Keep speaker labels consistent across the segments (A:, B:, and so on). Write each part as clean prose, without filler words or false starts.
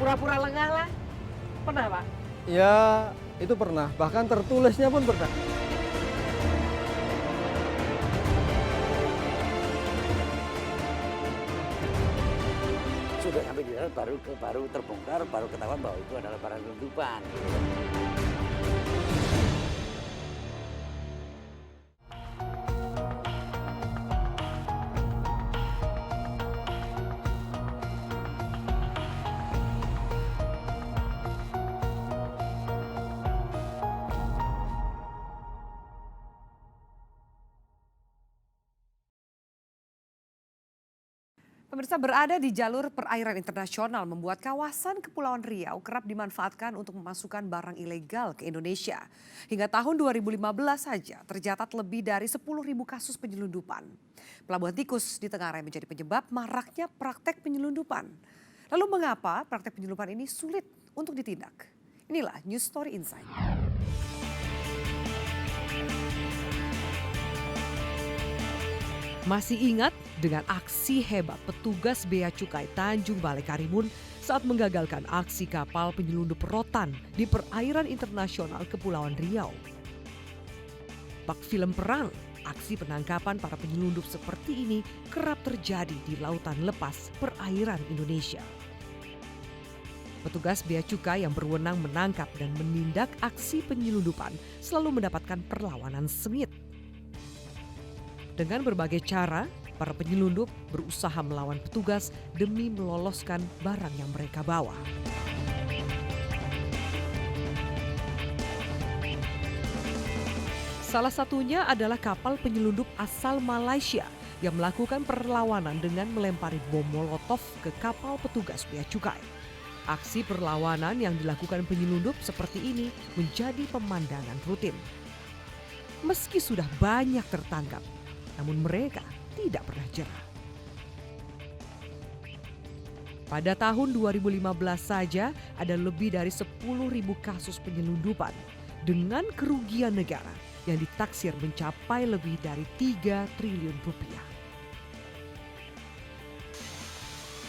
A: pura-pura lengah lah. Pernah, Pak?
B: Ya, itu pernah. Bahkan tertulisnya pun pernah.
C: Sudah sampai di dalam baru terbongkar, baru ketahuan bahwa itu adalah barang selundupan.
D: Pemirsa, berada di jalur perairan internasional membuat kawasan Kepulauan Riau kerap dimanfaatkan untuk memasukkan barang ilegal ke Indonesia. Hingga tahun 2015 saja tercatat lebih dari 10.000 kasus penyelundupan. Pelabuhan tikus di Tenggarai menjadi penyebab maraknya praktek penyelundupan. Lalu mengapa praktek penyelundupan ini sulit untuk ditindak? Inilah News Story Insight. Masih ingat dengan aksi hebat petugas Bea Cukai Tanjung Balai Karimun saat menggagalkan aksi kapal penyelundup rotan di perairan internasional Kepulauan Riau. Bak film perang, aksi penangkapan para penyelundup seperti ini kerap terjadi di lautan lepas perairan Indonesia. Petugas Bea Cukai yang berwenang menangkap dan menindak aksi penyelundupan selalu mendapatkan perlawanan sengit. Dengan berbagai cara, para penyelundup berusaha melawan petugas demi meloloskan barang yang mereka bawa. Salah satunya adalah kapal penyelundup asal Malaysia yang melakukan perlawanan dengan melempari bom molotov ke kapal petugas Bea Cukai. Aksi perlawanan yang dilakukan penyelundup seperti ini menjadi pemandangan rutin. Meski sudah banyak tertangkap, namun mereka tidak pernah jerah. Pada tahun 2015 saja ada lebih dari 10.000 kasus penyelundupan dengan kerugian negara yang ditaksir mencapai lebih dari 3 triliun rupiah.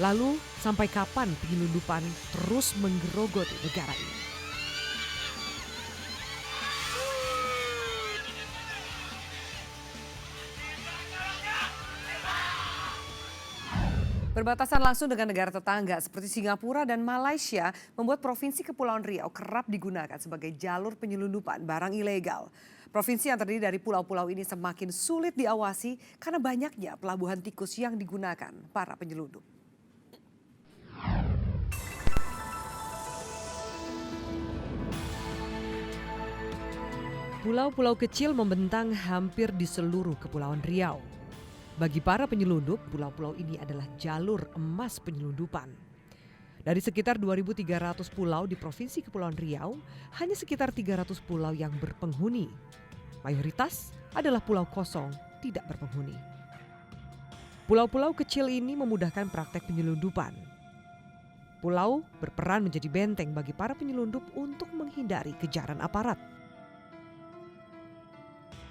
D: Lalu sampai kapan penyelundupan terus menggerogoti negara ini? Berbatasan langsung dengan negara tetangga seperti Singapura dan Malaysia membuat Provinsi Kepulauan Riau kerap digunakan sebagai jalur penyelundupan barang ilegal. Provinsi yang terdiri dari pulau-pulau ini semakin sulit diawasi karena banyaknya pelabuhan tikus yang digunakan para penyelundup. Pulau-pulau kecil membentang hampir di seluruh Kepulauan Riau. Bagi para penyelundup, pulau-pulau ini adalah jalur emas penyelundupan. Dari sekitar 2.300 pulau di Provinsi Kepulauan Riau, hanya sekitar 300 pulau yang berpenghuni. Mayoritas adalah pulau kosong, tidak berpenghuni. Pulau-pulau kecil ini memudahkan praktek penyelundupan. Pulau berperan menjadi benteng bagi para penyelundup untuk menghindari kejaran aparat.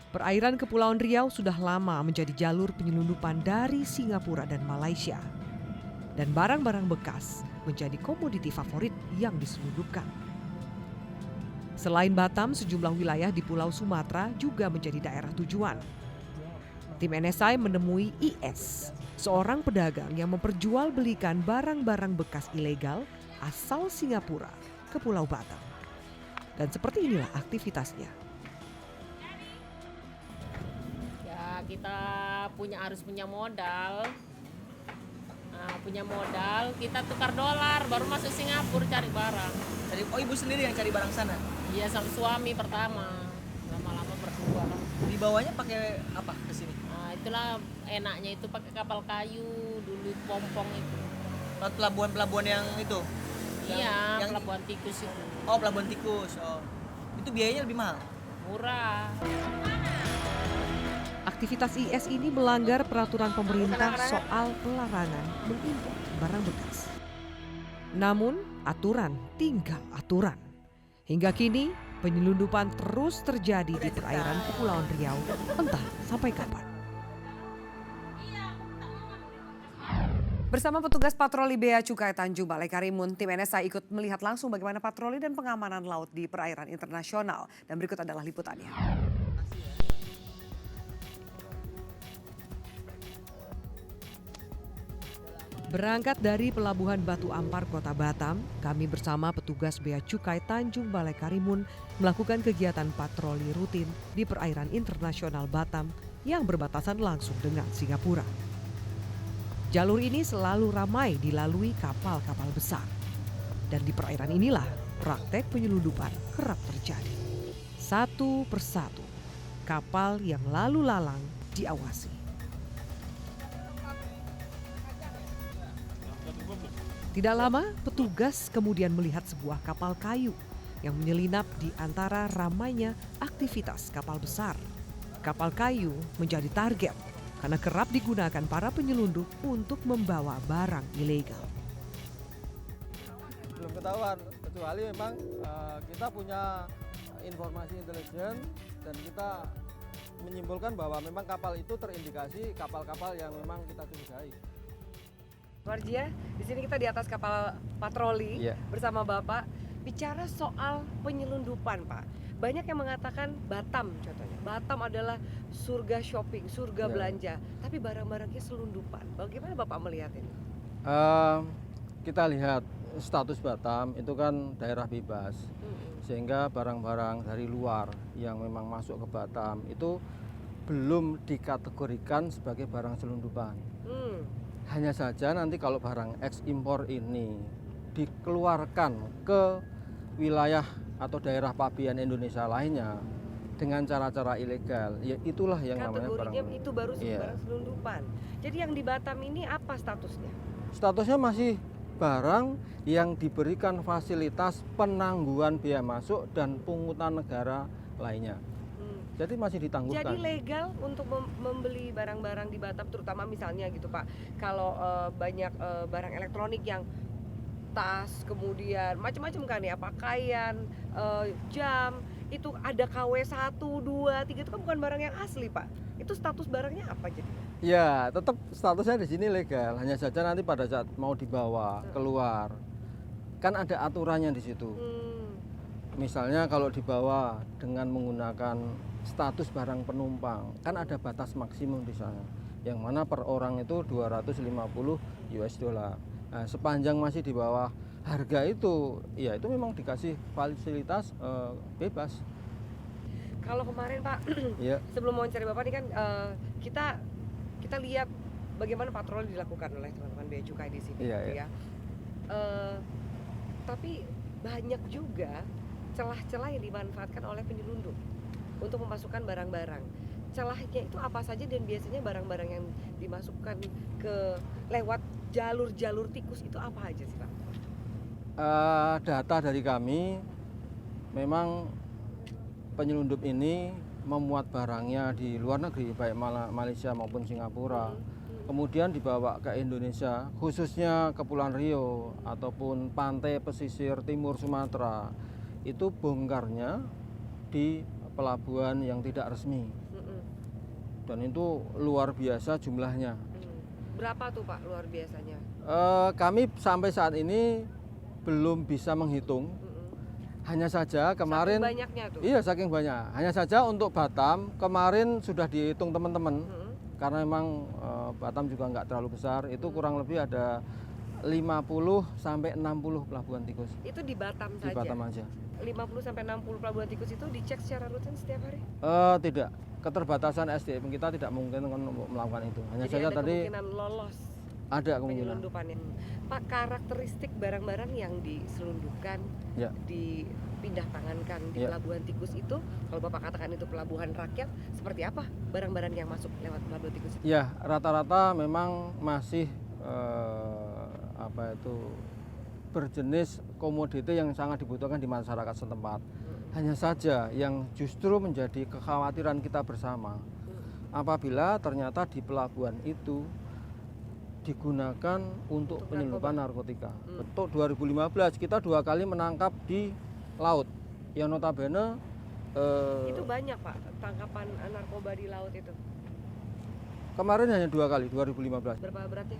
D: Perairan Kepulauan Riau sudah lama menjadi jalur penyelundupan dari Singapura dan Malaysia. Dan barang-barang bekas menjadi komoditi favorit yang diselundupkan. Selain Batam, sejumlah wilayah di Pulau Sumatera juga menjadi daerah tujuan. Tim NSI menemui IS, seorang pedagang yang memperjualbelikan barang-barang bekas ilegal asal Singapura ke Pulau Batam. Dan seperti inilah aktivitasnya.
A: Kita harus punya modal. Nah, punya modal, kita tukar dolar, baru masuk Singapura cari barang.
E: Jadi, oh ibu sendiri yang cari barang sana?
A: Iya, sama suami pertama. Lama-lama berdua.
E: Dibawanya pakai apa ke sini?
A: Nah, itulah enaknya itu pakai kapal kayu, dulu pompong itu.
E: Pelabuhan-pelabuhan yang itu?
A: Iya, yang pelabuhan tikus itu.
E: Oh, pelabuhan tikus. Oh. Itu biayanya lebih mahal?
A: Murah.
D: Aktivitas IS ini melanggar peraturan pemerintah soal pelarangan mengimpor barang bekas. Namun, aturan tinggal aturan. Hingga kini, penyelundupan terus terjadi di perairan Kepulauan Riau, entah sampai kapan.
F: Bersama petugas patroli Bea Cukai Tanjung Balai Karimun, tim NSA ikut melihat langsung bagaimana patroli dan pengamanan laut di perairan internasional. Dan berikut adalah liputannya.
D: Berangkat dari Pelabuhan Batu Ampar, Kota Batam, kami bersama petugas Bea Cukai Tanjung Balai Karimun melakukan kegiatan patroli rutin di perairan internasional Batam yang berbatasan langsung dengan Singapura. Jalur ini selalu ramai dilalui kapal-kapal besar. Dan di perairan inilah praktek penyelundupan kerap terjadi. Satu persatu, kapal yang lalu lalang diawasi. Tidak lama, petugas kemudian melihat sebuah kapal kayu yang menyelinap di antara ramainya aktivitas kapal besar. Kapal kayu menjadi target karena kerap digunakan para penyelundup untuk membawa barang ilegal.
B: Belum ketahuan, kecuali memang kita punya informasi intelijen dan kita menyimpulkan bahwa memang kapal itu terindikasi kapal-kapal yang memang kita curigai.
F: Warjia, di sini kita di atas kapal patroli bersama Bapak. Bicara soal penyelundupan, Pak. Banyak yang mengatakan Batam contohnya. Batam adalah surga shopping, surga belanja. Tapi barang-barangnya selundupan. Bagaimana Bapak melihat ini?
B: Kita lihat status Batam itu kan daerah bebas. Sehingga barang-barang dari luar yang memang masuk ke Batam itu belum dikategorikan sebagai barang selundupan. Hanya saja nanti kalau barang ekspor ini dikeluarkan ke wilayah atau daerah pabean Indonesia lainnya dengan cara-cara ilegal, ya itulah yang namanya barang.
F: Kategorinya itu baru barang selundupan. Jadi yang di Batam ini apa statusnya?
B: Statusnya masih barang yang diberikan fasilitas penangguhan biaya masuk dan pungutan negara lainnya. Jadi masih ditangguhkan.
F: Jadi legal untuk membeli barang-barang di Batam, terutama misalnya gitu Pak, kalau banyak barang elektronik yang tas, kemudian macam-macam kan ya, pakaian, jam, itu ada KW 1, 2, 3 itu kan bukan barang yang asli Pak. Itu status barangnya apa jadi?
B: Ya, tetap statusnya di sini legal. Hanya saja nanti pada saat mau dibawa keluar, kan ada aturannya di situ. Misalnya kalau dibawa dengan menggunakan status barang penumpang, kan ada batas maksimum di sana, yang mana per orang itu 250 US dollar. Nah, sepanjang masih di bawah harga itu, ya itu memang dikasih fasilitas bebas.
F: Kalau kemarin Pak, sebelum wawancara Bapak ini kan kita lihat bagaimana patroli dilakukan oleh teman-teman Bea Cukai di sini, gitu ya. Tapi banyak juga celah-celah yang dimanfaatkan oleh penyelundup untuk memasukkan barang-barang. Celahnya itu apa saja dan biasanya barang-barang yang dimasukkan ke lewat jalur-jalur tikus itu apa aja sih Pak?
B: Data dari kami, memang penyelundup ini memuat barangnya di luar negeri, baik Malaysia maupun Singapura. Kemudian dibawa ke Indonesia, khususnya Kepulauan Riau ataupun pantai pesisir timur Sumatera. Itu bongkarnya di pelabuhan yang tidak resmi. Dan itu luar biasa jumlahnya.
F: Berapa tuh Pak luar biasanya?
B: Kami sampai saat ini belum bisa menghitung. Hanya saja kemarin
F: saking banyaknya tuh.
B: Iya, saking banyak. Hanya saja untuk Batam kemarin sudah dihitung teman-teman. Karena memang Batam juga nggak terlalu besar, itu kurang lebih ada 50 sampai 60 pelabuhan tikus.
F: Itu di Batam saja.
B: Di Batam aja.
F: 50 sampai 60 pelabuhan tikus itu dicek secara rutin setiap hari?
B: Tidak. Keterbatasan SDM kita tidak mungkin untuk melakukan itu. Hanya
F: jadi
B: saja
F: ada
B: tadi
F: kemungkinan lolos.
B: Ada kemungkinan.
F: Penyelundupannya. Pak, karakteristik barang-barang yang diselundupkan, dipindah tangankan di pelabuhan tikus itu, kalau Bapak katakan itu pelabuhan rakyat, seperti apa barang-barang yang masuk lewat pelabuhan tikus itu?
B: Ya, rata-rata memang masih berjenis komoditi yang sangat dibutuhkan di masyarakat setempat. Hanya saja yang justru menjadi kekhawatiran kita bersama, apabila ternyata di pelabuhan itu digunakan untuk penyelundupan narkotika. Untuk 2015 kita 2 kali menangkap di laut, yang notabene
F: itu banyak Pak tangkapan narkoba di laut itu.
B: Kemarin hanya 2 kali, 2015.
F: Berapa beratnya?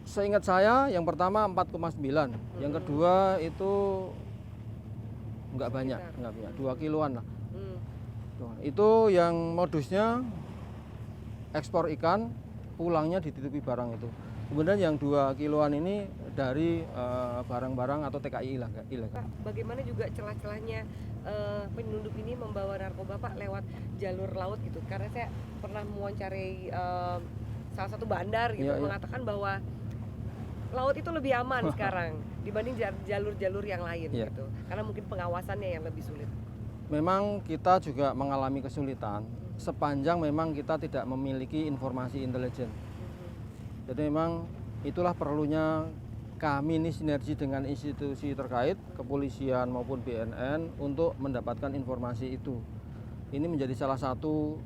B: Seingat saya yang pertama 4,9, yang kedua itu nggak banyak, 2 kiloan lah.
F: Hmm.
B: Itu yang modusnya ekspor ikan, pulangnya dititipi barang itu. Kemudian yang 2 kiloan ini dari barang-barang atau TKI ilegal.
F: Pak, bagaimana juga celah-celahnya penyelundup ini membawa narkoba Pak lewat jalur laut gitu? Karena saya pernah mewawancarai salah satu bandar gitu
B: Iya, iya.
F: mengatakan bahwa laut itu lebih aman sekarang dibanding jalur-jalur yang lain
B: Iya.
F: gitu. Karena mungkin pengawasannya yang lebih sulit.
B: Memang kita juga mengalami kesulitan sepanjang memang kita tidak memiliki informasi intelijen. Jadi memang itulah perlunya kami ini sinergi dengan institusi terkait, kepolisian maupun BNN untuk mendapatkan informasi itu. Ini menjadi salah satu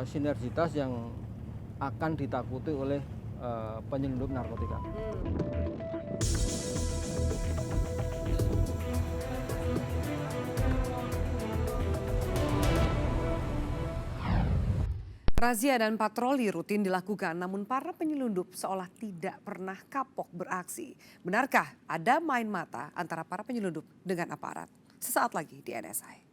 B: sinergitas yang akan ditakuti oleh penyelundup narkotika.
D: Razia dan patroli rutin dilakukan, namun para penyelundup seolah tidak pernah kapok beraksi. Benarkah ada main mata antara para penyelundup dengan aparat? Sesaat lagi di NSI.